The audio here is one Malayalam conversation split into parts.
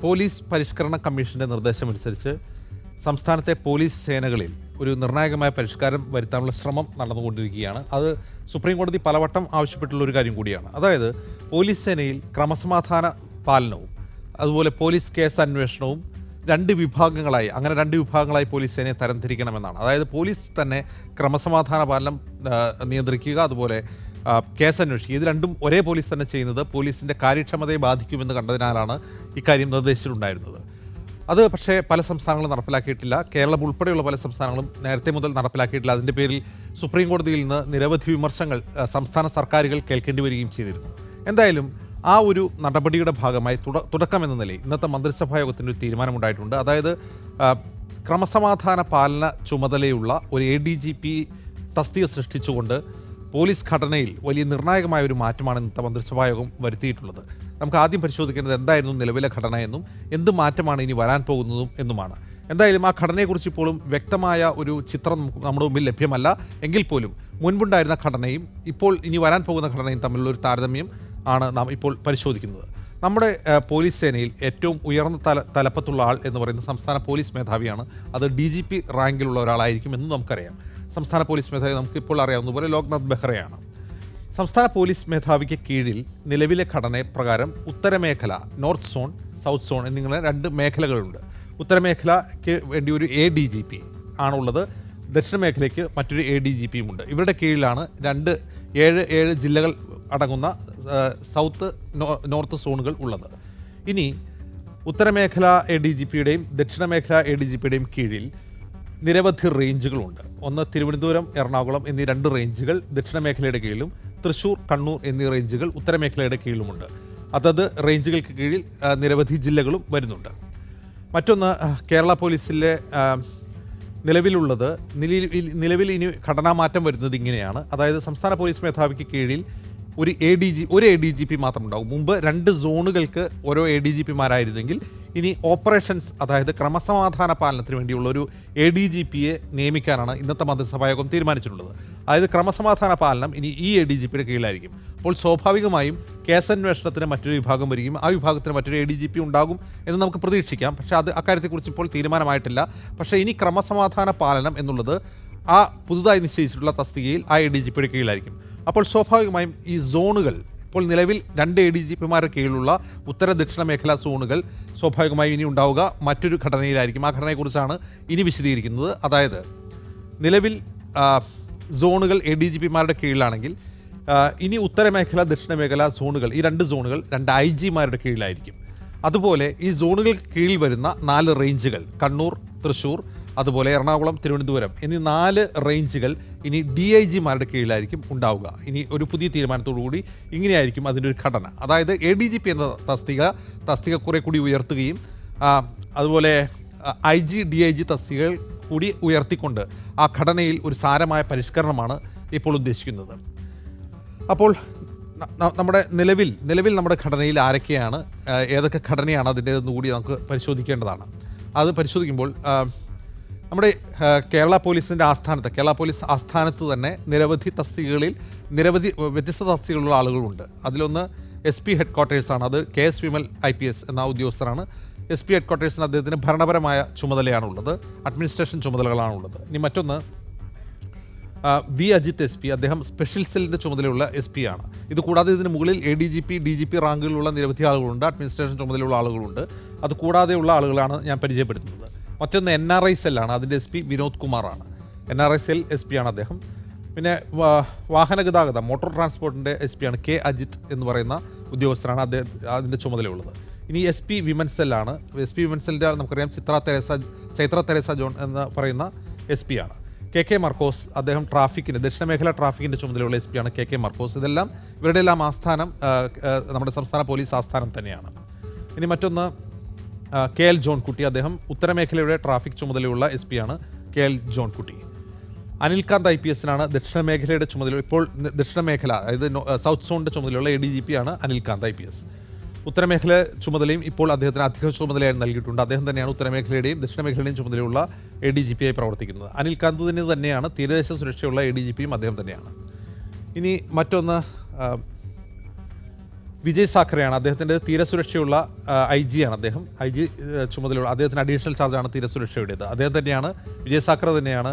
പോലീസ് പരിഷ്കരണ കമ്മീഷൻ്റെ നിർദ്ദേശമനുസരിച്ച് സംസ്ഥാനത്തെ പോലീസ് സേനകളിൽ ഒരു നിർണായകമായ പരിഷ്കാരം വരുത്താനുള്ള ശ്രമം നടന്നുകൊണ്ടിരിക്കുകയാണ്. അത് സുപ്രീം കോടതി പലവട്ടം ആവശ്യപ്പെട്ടുള്ള ഒരു കാര്യം കൂടിയാണ്. അതായത് പോലീസ് സേനയിൽ ക്രമസമാധാന പാലനവും അതുപോലെ പോലീസ് കേസ് അന്വേഷണവും രണ്ട് വിഭാഗങ്ങളായി പോലീസ് സേനയെ തരംതിരിക്കണമെന്നാണ്. അതായത് പോലീസ് തന്നെ ക്രമസമാധാന പാലനം നിയന്ത്രിക്കുക, അതുപോലെ കേസ് അന്വേഷിക്കുക. ഇത് രണ്ടും ഒരേ പോലീസ് തന്നെ ചെയ്യുന്നത് പോലീസിൻ്റെ കാര്യക്ഷമതയെ ബാധിക്കുമെന്ന് കണ്ടതിനാലാണ് ഇക്കാര്യം നിർദ്ദേശിച്ചിട്ടുണ്ടായിരുന്നത്. അത് പക്ഷേ പല സംസ്ഥാനങ്ങളും നടപ്പിലാക്കിയിട്ടില്ല. കേരളം ഉൾപ്പെടെയുള്ള പല സംസ്ഥാനങ്ങളും നേരത്തെ മുതൽ നടപ്പിലാക്കിയിട്ടില്ല. അതിൻ്റെ പേരിൽ സുപ്രീം കോടതിയിൽ നിന്ന് നിരവധി വിമർശനങ്ങൾ സംസ്ഥാന സർക്കാരുകൾ കേൾക്കേണ്ടി വരികയും ചെയ്തിരുന്നു. എന്തായാലും ആ ഒരു നടപടിയുടെ ഭാഗമായി തുടക്കമെന്ന നിലയിൽ ഇന്നത്തെ മന്ത്രിസഭാ യോഗത്തിൻ്റെ ഒരു തീരുമാനമുണ്ടായിട്ടുണ്ട്. അതായത് ക്രമസമാധാന പാലന ചുമതലയുള്ള ഒരു ADGP തസ്തിക സൃഷ്ടിച്ചുകൊണ്ട് പോലീസ് ഘടനയിൽ വലിയ നിർണായകമായ ഒരു മാറ്റമാണ് ഇന്നത്തെ മന്ത്രിസഭാ യോഗം വരുത്തിയിട്ടുള്ളത്. നമുക്ക് ആദ്യം പരിശോധിക്കേണ്ടത് എന്തായിരുന്നു നിലവിലെ ഘടന എന്നും എന്ത് മാറ്റമാണ് ഇനി വരാൻ പോകുന്നതും എന്നുമാണ്. എന്തായാലും ആ ഘടനയെക്കുറിച്ച് ഇപ്പോഴും വ്യക്തമായ ഒരു ചിത്രം നമ്മുടെ മുമ്പിൽ ലഭ്യമല്ല. എങ്കിൽ പോലും മുൻപുണ്ടായിരുന്ന ഘടനയും ഇപ്പോൾ ഇനി വരാൻ പോകുന്ന ഘടനയും തമ്മിലുള്ള ഒരു താരതമ്യം ആണ് നാം ഇപ്പോൾ പരിശോധിക്കുന്നത്. നമ്മുടെ പോലീസ് സേനയിൽ ഏറ്റവും ഉയർന്ന തലപ്പത്തുള്ള ആൾ എന്ന് പറയുന്നത് സംസ്ഥാന പോലീസ് മേധാവിയാണ്. അത് DGP റാങ്കിലുള്ള ഒരാളായിരിക്കും എന്ന് നമുക്കറിയാം. സംസ്ഥാന പോലീസ് മേധാവി നമുക്കിപ്പോൾ അറിയാവുന്നതുപോലെ ലോക്നാഥ് ബെഹ്റയാണ്. സംസ്ഥാന പോലീസ് മേധാവിക്ക് കീഴിൽ നിലവിലെ ഘടന പ്രകാരം ഉത്തരമേഖല, നോർത്ത് സോൺ, സൗത്ത് സോൺ എന്നിങ്ങനെ രണ്ട് മേഖലകളുണ്ട്. ഉത്തരമേഖലയ്ക്ക് വേണ്ടി ഒരു ADGP ആണുള്ളത്. ദക്ഷിണ മേഖലയ്ക്ക് മറ്റൊരു ADGPയും ഉണ്ട്. ഇവരുടെ കീഴിലാണ് ഏഴ് ജില്ലകൾ അടങ്ങുന്ന സൗത്ത് നോർത്ത് സോണുകൾ ഉള്ളത്. ഇനി ഉത്തരമേഖല ADGPയുടെയും ദക്ഷിണ മേഖല ADGPയുടെയും കീഴിൽ നിരവധി റേഞ്ചുകളുണ്ട്. ഒന്ന് തിരുവനന്തപുരം, എറണാകുളം എന്നീ രണ്ട് റേഞ്ചുകൾ ദക്ഷിണ മേഖലയുടെ കീഴിലും തൃശ്ശൂർ, കണ്ണൂർ എന്നീ റേഞ്ചുകൾ ഉത്തരമേഖലയുടെ കീഴിലുമുണ്ട്. അതത് റേഞ്ചുകൾക്ക് കീഴിൽ നിരവധി ജില്ലകളും വരുന്നുണ്ട്. മറ്റൊന്ന് കേരള പോലീസിലെ നിലവിൽ ഇനി ഘടനാമാറ്റം വരുന്നത് ഇങ്ങനെയാണ്. അതായത് സംസ്ഥാന പോലീസ് മേധാവിക്ക് കീഴിൽ ഒരു ADGP മാത്രം ഉണ്ടാകും. മുമ്പ് രണ്ട് സോണുകൾക്ക് ഓരോ ADGPമാരായിരുന്നെങ്കിൽ ഇനി ഓപ്പറേഷൻസ്, അതായത് ക്രമസമാധാന പാലനത്തിന് വേണ്ടിയുള്ള ഒരു ADGPയെ നിയമിക്കാനാണ് ഇന്നത്തെ മന്ത്രിസഭായോഗം തീരുമാനിച്ചിട്ടുള്ളത്. അതായത് ക്രമസമാധാന പാലനം ഇനി ഈ ADGPയുടെ കീഴിലായിരിക്കും. അപ്പോൾ സ്വാഭാവികമായും കേസന്വേഷണത്തിന് മറ്റൊരു വിഭാഗം വരികയും ആ വിഭാഗത്തിന് മറ്റൊരു ADGP ഉണ്ടാകും എന്ന് നമുക്ക് പ്രതീക്ഷിക്കാം. പക്ഷേ അക്കാര്യത്തെക്കുറിച്ച് ഇപ്പോൾ തീരുമാനമായിട്ടില്ല. പക്ഷേ ഇനി ക്രമസമാധാന പാലനം എന്നുള്ളത് ആ പുതുതായി നിശ്ചയിച്ചിട്ടുള്ള തസ്തികയിൽ ആ ADGPയുടെ കീഴിലായിരിക്കും. അപ്പോൾ സ്വാഭാവികമായും ഈ സോണുകൾ, ഇപ്പോൾ നിലവിൽ രണ്ട് ADGPമാരുടെ കീഴിലുള്ള ഉത്തര ദക്ഷിണ മേഖലാ സോണുകൾ സ്വാഭാവികമായും ഇനി ഉണ്ടാവുക മറ്റൊരു ഘടനയിലായിരിക്കും. ആ ഘടനയെക്കുറിച്ചാണ് ഇനി വിശദീകരിക്കുന്നത്. അതായത് നിലവിൽ സോണുകൾ ADGPമാരുടെ കീഴിലാണെങ്കിൽ ഇനി ഉത്തരമേഖല, ദക്ഷിണ മേഖല സോണുകൾ, ഈ രണ്ട് സോണുകൾ രണ്ട് IG-മാരുടെ കീഴിലായിരിക്കും. അതുപോലെ ഈ സോണുകൾക്ക് കീഴിൽ വരുന്ന 4 റേഞ്ചുകൾ, കണ്ണൂർ, തൃശ്ശൂർ, അതുപോലെ എറണാകുളം, തിരുവനന്തപുരം എന്നീ 4 റേഞ്ചുകൾ ഇനി DIG-മാരുടെ കീഴിലായിരിക്കും ഉണ്ടാവുക. ഇനി ഒരു പുതിയ തീരുമാനത്തോടുകൂടി ഇങ്ങനെയായിരിക്കും അതിൻ്റെ ഒരു ഘടന. അതായത് ADGP എന്ന തസ്തിക കുറെ കൂടി ഉയർത്തുകയും അതുപോലെ IG, DIG തസ്തികകൾ കൂടി ഉയർത്തിക്കൊണ്ട് ആ ഘടനയിൽ ഒരു സാരമായ പരിഷ്കരണമാണ് ഇപ്പോൾ ഉദ്ദേശിക്കുന്നത്. അപ്പോൾ നമ്മുടെ നിലവിൽ നമ്മുടെ ഘടനയിൽ ആരൊക്കെയാണ്, ഏതൊക്കെ ഘടനയാണ് അതിൻ്റേതെന്ന് കൂടി നമുക്ക് പരിശോധിക്കേണ്ടതാണ്. അത് പരിശോധിക്കുമ്പോൾ നമ്മുടെ കേരള പോലീസ് ആസ്ഥാനത്ത് തന്നെ നിരവധി വ്യത്യസ്ത തസ്തികകളുള്ള ആളുകളുണ്ട്. അതിലൊന്ന് SP ഹെഡ്ക്വാർട്ടേഴ്സാണ്. അത് KS വിമൽ IPS എന്ന ഉദ്യോഗസ്ഥരാണ്. SP ഹെഡ്ക്വാർട്ടേഴ്സിന് അദ്ദേഹത്തിന് ഭരണപരമായ ചുമതലയാണുള്ളത്, അഡ്മിനിസ്ട്രേഷൻ ചുമതലകളാണുള്ളത്. ഇനി മറ്റൊന്ന് V. അജിത് SP, അദ്ദേഹം സ്പെഷ്യൽ സെല്ലിൻ്റെ ചുമതലയുള്ള SP ആണ്. ഇതുകൂടാതെ ഇതിന് മുകളിൽ ADGP, DGP റാങ്കുകളുള്ള നിരവധി ആളുകളുണ്ട്, അഡ്മിനിസ്ട്രേഷൻ ചുമതലയുള്ള ആളുകളുണ്ട്. അതുകൂടാതെയുള്ള ആളുകളാണ് ഞാൻ പരിചയപ്പെടുത്തുന്നത്. മറ്റൊന്ന് NRI സെല്ലാണ്. അതിൻ്റെ SP വിനോദ് കുമാറാണ്. NRI സെൽ SP ആണ് അദ്ദേഹം. പിന്നെ വാഹന ഗതാഗതം, മോട്ടോർ ട്രാൻസ്പോർട്ടിൻ്റെ SP ആണ് K. അജിത് എന്ന് പറയുന്ന ഉദ്യോഗസ്ഥരാണ് അതിൻ്റെ ചുമതലയുള്ളത്. ഇനി SP വിമൻ സെല്ലാണ്. SP വിമൻ സെല്ലിൻ്റെ നമുക്കറിയാം ചൈത്ര തെരേസ ജോൺ എന്ന് പറയുന്ന SP ആണ്. KK മർക്കോസ്, അദ്ദേഹം ദക്ഷിണ മേഖല ട്രാഫിക്കിൻ്റെ ചുമതലയുള്ള SP ആണ് KK മർക്കോസ്. ഇവരുടെ എല്ലാം ആസ്ഥാനം നമ്മുടെ സംസ്ഥാന പോലീസ് ആസ്ഥാനം തന്നെയാണ്. ഇനി മറ്റൊന്ന് KL ജോൺകുട്ടി, അദ്ദേഹം ഉത്തരമേഖലയുടെ ട്രാഫിക് ചുമതലയുള്ള SP ആണ് KL ജോൺകുട്ടി. അനിൽകാന്ത് IPS-നാണ് ദക്ഷിണ മേഖലയുടെ ചുമതല. ഇപ്പോൾ ദക്ഷിണ മേഖല, അതായത് സൗത്ത് സോണിൻ്റെ ചുമതലയുള്ള ADGP ആണ് അനിൽകാന്ത് IPS. ഉത്തരമേഖല ചുമതലയും ഇപ്പോൾ അദ്ദേഹത്തിന് അധിക ചുമതലയായി നൽകിയിട്ടുണ്ട്. അദ്ദേഹം തന്നെയാണ് ഉത്തരമേഖലയുടെയും ദക്ഷിണ മേഖലയുടെയും ചുമതലയുള്ള ADGP-ആയി പ്രവർത്തിക്കുന്നത്. അനിൽകാന്തിന് തന്നെയാണ് തീരദേശ സുരക്ഷയുള്ള ADGP-യും അദ്ദേഹം തന്നെയാണ്. ഇനി മറ്റൊന്ന് വിജയ് സാഖറെയാണ്. അദ്ദേഹത്തിൻ്റെ തീരസുരക്ഷയുള്ള IG ആണ് അദ്ദേഹം. IG ചുമതലയുള്ള അദ്ദേഹത്തിന് അഡീഷണൽ ചാർജാണ് തീരസുരക്ഷയുടേത്. അദ്ദേഹം തന്നെയാണ്, വിജയ് സാഖറ തന്നെയാണ്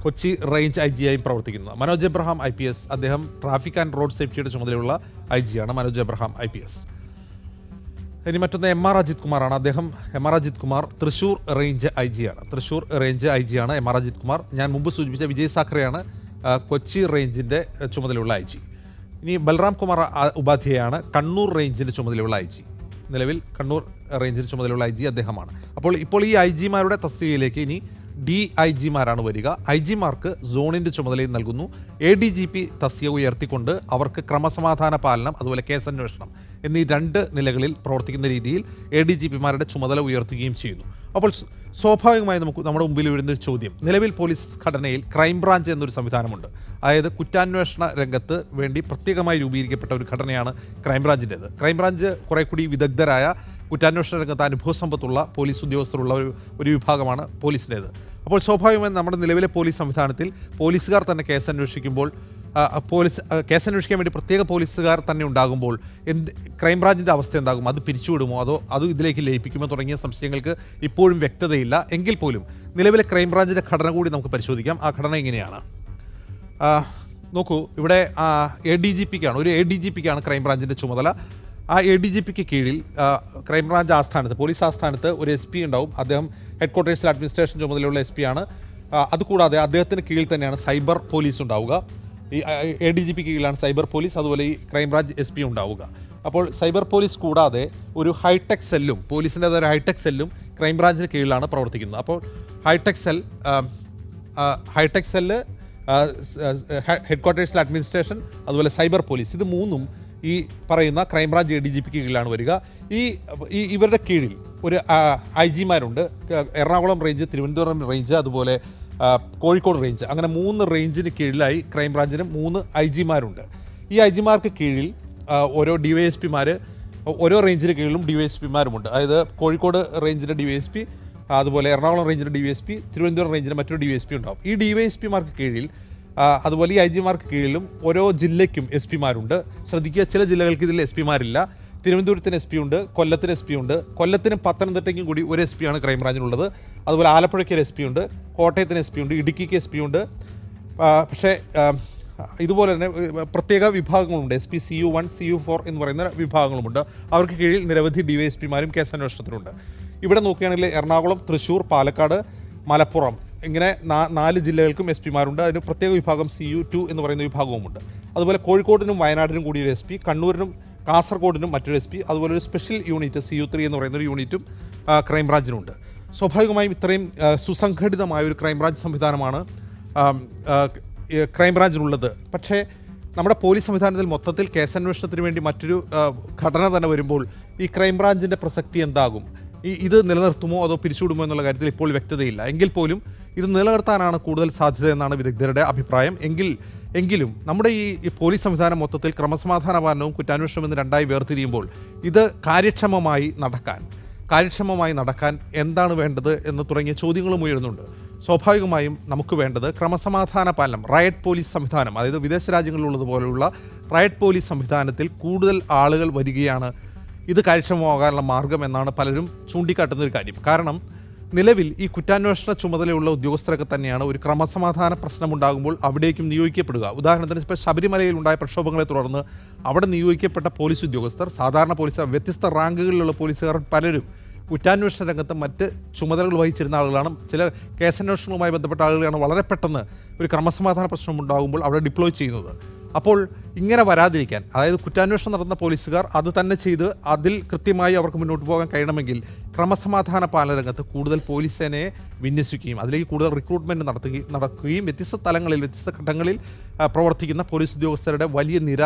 കൊച്ചി റേഞ്ച് IG ആയി പ്രവർത്തിക്കുന്നത്. മനോജ് എബ്രഹാം IPS, അദ്ദേഹം ട്രാഫിക് ആൻഡ് റോഡ് സേഫ്റ്റിയുടെ ചുമതലയുള്ള IG ആണ് മനോജ് എബ്രഹാം IPS. ഇനി മറ്റൊന്ന് MR അജിത് കുമാറാണ്. അദ്ദേഹം MR Ajith Kumar Thrissur range IG ആണ്. തൃശ്ശൂർ റേഞ്ച് IG ആണ് MR അജിത് കുമാർ. ഞാൻ മുമ്പ് സൂചിപ്പിച്ച വിജയ് സാഖറെയാണ് കൊച്ചി റേഞ്ചിൻ്റെ ചുമതലയുള്ള IG. ഇനി ബൽറാം കുമാർ ഉപാധ്യായാണ് കണ്ണൂർ റേഞ്ചിൻ്റെ ചുമതലയുള്ള IG. നിലവിൽ കണ്ണൂർ റേഞ്ചിൻ്റെ ചുമതലയുള്ള IG അദ്ദേഹമാണ്. ഇപ്പോൾ ഈ IG മാരുടെ തസ്തികയിലേക്ക് ഇനി DIG മാരാണ് വരിക. IG മാർക്ക് സോണിൻ്റെ ചുമതലയും നൽകുന്നു. ADGP തസ്തിക ഉയർത്തിക്കൊണ്ട് അവർക്ക് ക്രമസമാധാന പാലനം അതുപോലെ കേസന്വേഷണം എന്നീ 2 നിലകളിൽ പ്രവർത്തിക്കുന്ന രീതിയിൽ ADGP മാരുടെ ചുമതല ഉയർത്തുകയും ചെയ്യുന്നു. അപ്പോൾ സ്വാഭാവികമായി നമ്മുടെ മുമ്പിൽ വരുന്നൊരു ചോദ്യം, നിലവിൽ പോലീസ് ഘടനയിൽ ക്രൈംബ്രാഞ്ച് എന്നൊരു സംവിധാനമുണ്ട്. അതായത് കുറ്റാന്വേഷണ രംഗത്ത് വേണ്ടി പ്രത്യേകമായി രൂപീകരിക്കപ്പെട്ട ഒരു ഘടനയാണ് ക്രൈംബ്രാഞ്ചിൻ്റേത്. ക്രൈംബ്രാഞ്ച് കുറെ കൂടി വിദഗ്ധരായ കുറ്റാന്വേഷണ രംഗത്ത് അനുഭവസമ്പത്തുള്ള പോലീസ് ഉദ്യോഗസ്ഥരുള്ള ഒരു വിഭാഗമാണ് പോലീസിൻ്റേത്. അപ്പോൾ സ്വാഭാവികമായും നമ്മുടെ നിലവിലെ പോലീസ് സംവിധാനത്തിൽ പോലീസുകാർ തന്നെ കേസന്വേഷിക്കുമ്പോൾ കേസന്വേഷിക്കാൻ വേണ്ടി പ്രത്യേക പോലീസുകാർ തന്നെ ഉണ്ടാകുമ്പോൾ ക്രൈംബ്രാഞ്ചിൻ്റെ അവസ്ഥ എന്താകും? അത് പിരിച്ചുവിടുമോ അതോ അത് ഇതിലേക്ക് ലയിപ്പിക്കുമോ തുടങ്ങിയ സംശയങ്ങൾക്ക് ഇപ്പോഴും വ്യക്തതയില്ല. എങ്കിൽ പോലും നിലവിലെ ക്രൈംബ്രാഞ്ചിൻ്റെ ഘടന കൂടി നമുക്ക് പരിശോധിക്കാം. ആ ഘടന ഇങ്ങനെയാണ്. നോക്കൂ, ഇവിടെ ADGPക്കാണ് ഒരു ADGPക്കാണ് ക്രൈംബ്രാഞ്ചിൻ്റെ ചുമതല. ആ ADGPക്ക് കീഴിൽ ക്രൈംബ്രാഞ്ച് ആസ്ഥാനത്ത് പോലീസ് ആസ്ഥാനത്ത് ഒരു SP ഉണ്ടാവും. അദ്ദേഹം ഹെഡ്ക്വാർട്ടേഴ്സിൽ അഡ്മിനിസ്ട്രേഷൻ ചുമതലയുള്ള SP ആണ്. അതുകൂടാതെ അദ്ദേഹത്തിന് കീഴിൽ തന്നെയാണ് സൈബർ പോലീസ് ഉണ്ടാവുക. ഈ ADGP കീഴിലാണ് സൈബർ പോലീസ്, അതുപോലെ ഈ ക്രൈംബ്രാഞ്ച് SP ഉണ്ടാവുക. അപ്പോൾ സൈബർ പോലീസ് കൂടാതെ ഒരു ഹൈടെക് സെല്ലും പോലീസിൻ്റെതായ ഒരു ഹൈടെക് സെല്ലും ക്രൈംബ്രാഞ്ചിന് കീഴിലാണ് പ്രവർത്തിക്കുന്നത്. അപ്പോൾ ഹൈടെക് സെല്ല് ഹെഡ്ക്വാർട്ടേഴ്സിൽ അഡ്മിനിസ്ട്രേഷൻ അതുപോലെ സൈബർ പോലീസ്, ഇത് മൂന്നും ഈ പറയുന്ന ക്രൈംബ്രാഞ്ച് ADGPക്ക് കീഴിലാണ് വരിക. ഇവരുടെ കീഴിൽ ഒരു IG മാരുണ്ട്. എറണാകുളം റേഞ്ച്, തിരുവനന്തപുരം റേഞ്ച്, അതുപോലെ കോഴിക്കോട് റേഞ്ച്, അങ്ങനെ 3 റേഞ്ചിന് കീഴിലായി ക്രൈംബ്രാഞ്ചിന് 3 IG മാരുണ്ട്. ഈ IG മാർക്ക് കീഴിൽ ഓരോ DYSP മാർ, ഓരോ റേഞ്ചിന് കീഴിലും DYSP മാരുമുണ്ട്. അതായത് കോഴിക്കോട് റേഞ്ചിൻ്റെ DYSP, അതുപോലെ എറണാകുളം റേഞ്ചിൻ്റെ DYSP, തിരുവനന്തപുരം റേഞ്ചിൻ്റെ മറ്റൊരു DYSP ഉണ്ടാവും. ഈ DYSP മാർക്ക് കീഴിൽ അതുപോലെ ഈ IG മാർക്ക് കീഴിലും ഓരോ ജില്ലയ്ക്കും SP മാരുണ്ട്. ശ്രദ്ധിക്കുക, ചില ജില്ലകൾക്ക് ഇതിൽ SP മാരില്ല. തിരുവനന്തപുരത്തിന് SP ഉണ്ട്, കൊല്ലത്തിന് SP ഉണ്ട്, കൊല്ലത്തിനും പത്തനംതിട്ടയ്ക്കും കൂടി ഒരു SP ആണ് ക്രൈംബ്രാഞ്ചിനുള്ളത്. അതുപോലെ ആലപ്പുഴയ്ക്ക് ഒരു SP ഉണ്ട്, കോട്ടയത്തിന് SP ഉണ്ട്, ഇടുക്കിക്ക് SP ഉണ്ട്. പക്ഷേ ഇതുപോലെ തന്നെ പ്രത്യേക വിഭാഗങ്ങളുണ്ട്. SP CU1, CU4 എന്ന് പറയുന്ന വിഭാഗങ്ങളുമുണ്ട്. അവർക്ക് കീഴിൽ നിരവധി DYSP മാരും കേസന്വേഷണത്തിനുണ്ട്. ഇവിടെ നോക്കുകയാണെങ്കിൽ എറണാകുളം, തൃശ്ശൂർ, പാലക്കാട്, മലപ്പുറം ഇങ്ങനെ 4 ജില്ലകൾക്കും SP മാരുണ്ട്. അതിന് പ്രത്യേക വിഭാഗം CU2 എന്ന് പറയുന്ന വിഭാഗവുമുണ്ട്. അതുപോലെ കോഴിക്കോടിനും വയനാടിനും കൂടി ഒരു SP, കണ്ണൂരിനും കാസർഗോഡിനും മറ്റൊരു SP, അതുപോലെ ഒരു സ്പെഷ്യൽ യൂണിറ്റ് CU3 എന്ന് പറയുന്ന ഒരു യൂണിറ്റും ക്രൈംബ്രാഞ്ചിനുണ്ട്. സ്വാഭാവികമായും ഇത്രയും സുസംഘടിതമായ ഒരു ക്രൈംബ്രാഞ്ച് സംവിധാനമാണ് ക്രൈംബ്രാഞ്ചിനുള്ളത്. പക്ഷേ നമ്മുടെ പോലീസ് സംവിധാനത്തിൽ മൊത്തത്തിൽ കേസന്വേഷണത്തിന് വേണ്ടി മറ്റൊരു ഘടന തന്നെ വരുമ്പോൾ ഈ ക്രൈംബ്രാഞ്ചിൻ്റെ പ്രസക്തി എന്താകും? ഇത് നിലനിർത്തുമോ അതോ പിരിച്ചുവിടുമോ എന്നുള്ള കാര്യത്തിൽ ഇപ്പോൾ വ്യക്തതയില്ല. എങ്കിൽ പോലും ഇത് നിലനിർത്താനാണ് കൂടുതൽ സാധ്യത എന്നാണ് വിദഗ്ധരുടെ അഭിപ്രായം. എങ്കിലും നമ്മുടെ ഈ പോലീസ് സംവിധാനം മൊത്തത്തിൽ ക്രമസമാധാന പാലനവും കുറ്റാന്വേഷണവും എന്ന് 2ആയി വേർതിരിയുമ്പോൾ ഇത് കാര്യക്ഷമമായി നടക്കാൻ എന്താണ് വേണ്ടത് എന്ന് തുടങ്ങിയ ചോദ്യങ്ങളും ഉയരുന്നുണ്ട്. സ്വാഭാവികമായും നമുക്ക് വേണ്ടത് ക്രമസമാധാന പാലനം, റയറ്റ് പോലീസ് സംവിധാനം, അതായത് വിദേശ രാജ്യങ്ങളിലുള്ളതുപോലെയുള്ള റയറ്റ് പോലീസ് സംവിധാനത്തിൽ കൂടുതൽ ആളുകൾ വരികയാണ് ഇത് കാര്യക്ഷമമാകാനുള്ള മാർഗം എന്നാണ് പലരും ചൂണ്ടിക്കാട്ടുന്ന ഒരു കാര്യം. കാരണം നിലവിൽ ഈ കുറ്റാന്വേഷണ ചുമതലയുള്ള ഉദ്യോഗസ്ഥരൊക്കെ തന്നെയാണ് ഒരു ക്രമസമാധാന പ്രശ്നമുണ്ടാകുമ്പോൾ അവിടേക്കും നിയോഗിക്കപ്പെടുക. ഉദാഹരണത്തിന് ഇപ്പോൾ ശബരിമലയിൽ ഉണ്ടായ പ്രക്ഷോഭങ്ങളെ തുടർന്ന് അവിടെ നിയോഗിക്കപ്പെട്ട പോലീസ് ഉദ്യോഗസ്ഥർ, സാധാരണ പോലീസ്, വ്യത്യസ്ത റാങ്കുകളിലുള്ള പോലീസുകാർ പലരും കുറ്റാന്വേഷണ രംഗത്ത് മറ്റ് ചുമതലകൾ വഹിച്ചിരുന്ന ആളുകളാണ്. ചില കേസന്വേഷണവുമായി ബന്ധപ്പെട്ട ആളുകളാണ് വളരെ പെട്ടെന്ന് ഒരു ക്രമസമാധാന പ്രശ്നം ഉണ്ടാകുമ്പോൾ അവിടെ ഡിപ്ലോയ് ചെയ്യുന്നത്. അപ്പോൾ ഇങ്ങനെ വരാതിരിക്കാൻ, അതായത് കുറ്റാന്വേഷണം നടത്തുന്ന പോലീസുകാർ അത് തന്നെ ചെയ്ത് അതിൽ കൃത്യമായി അവർക്ക് മുന്നോട്ട് പോകാൻ കഴിയണമെങ്കിൽ ക്രമസമാധാന പാലന രംഗത്ത് കൂടുതൽ പോലീസ് സേനയെ വിന്യസിക്കുകയും അതിലേക്ക് കൂടുതൽ റിക്രൂട്ട്മെൻറ്റ് നടക്കുകയും വ്യത്യസ്ത തലങ്ങളിൽ, വ്യത്യസ്ത ഘട്ടങ്ങളിൽ പ്രവർത്തിക്കുന്ന പോലീസ് ഉദ്യോഗസ്ഥരുടെ വലിയ നിര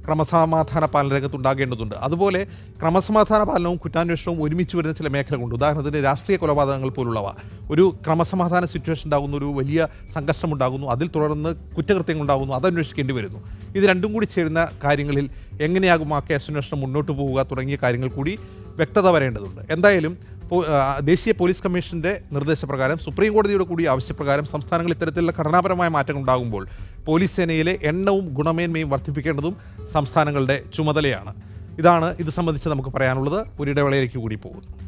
ക്രമസമാധാന പാലന രംഗത്ത് ഉണ്ടാകേണ്ടതുണ്ട്. അതുപോലെ ക്രമസമാധാന പാലനവും കുറ്റാന്വേഷണവും ഒരുമിച്ച് വരുന്ന ചില മേഖലകളുണ്ട്. ഉദാഹരണത്തിന് രാഷ്ട്രീയ കൊലപാതകങ്ങൾ പോലുള്ളവ. ഒരു ക്രമസമാധാന സിറ്റുവേഷൻ ഉണ്ടാകുന്നു, ഒരു വലിയ സംഘർഷം ഉണ്ടാകുന്നു, അതിൽ തുടർന്ന് കുറ്റകൃത്യങ്ങൾ ഉണ്ടാകുന്നു, അത് അന്വേഷിക്കേണ്ടി വരുന്നു. ഇത് രണ്ടും കൂടി ചേരുന്ന കാര്യങ്ങളിൽ എങ്ങനെയാകും ആ കേസന്വേഷണം മുന്നോട്ട് പോവുക തുടങ്ങിയ കാര്യങ്ങൾ കൂടി വ്യക്തത വരേണ്ടതുണ്ട്. എന്തായാലും ദേശീയ പോലീസ് കമ്മീഷന്റെ നിർദ്ദേശപ്രകാരം സുപ്രീം കോടതിയുടെ കൂടി ആവശ്യപ്രകാരം സംസ്ഥാനങ്ങൾ ഇത്തരത്തിലുള്ള ഘടനാപരമായ മാറ്റങ്ങൾ ഉണ്ടാകുമ്പോൾ പോലീസ് സേനയിലെ എണ്ണവും ഗുണമേന്മയും വർദ്ധിപ്പിക്കേണ്ടതും സംസ്ഥാനങ്ങളുടെ ചുമതലയാണ്. ഇത് സംബന്ധിച്ച് നമുക്ക് പറയാനുള്ളത്. ഒരു ഇടവേളയിലേക്ക് കൂടി പോകുന്നു.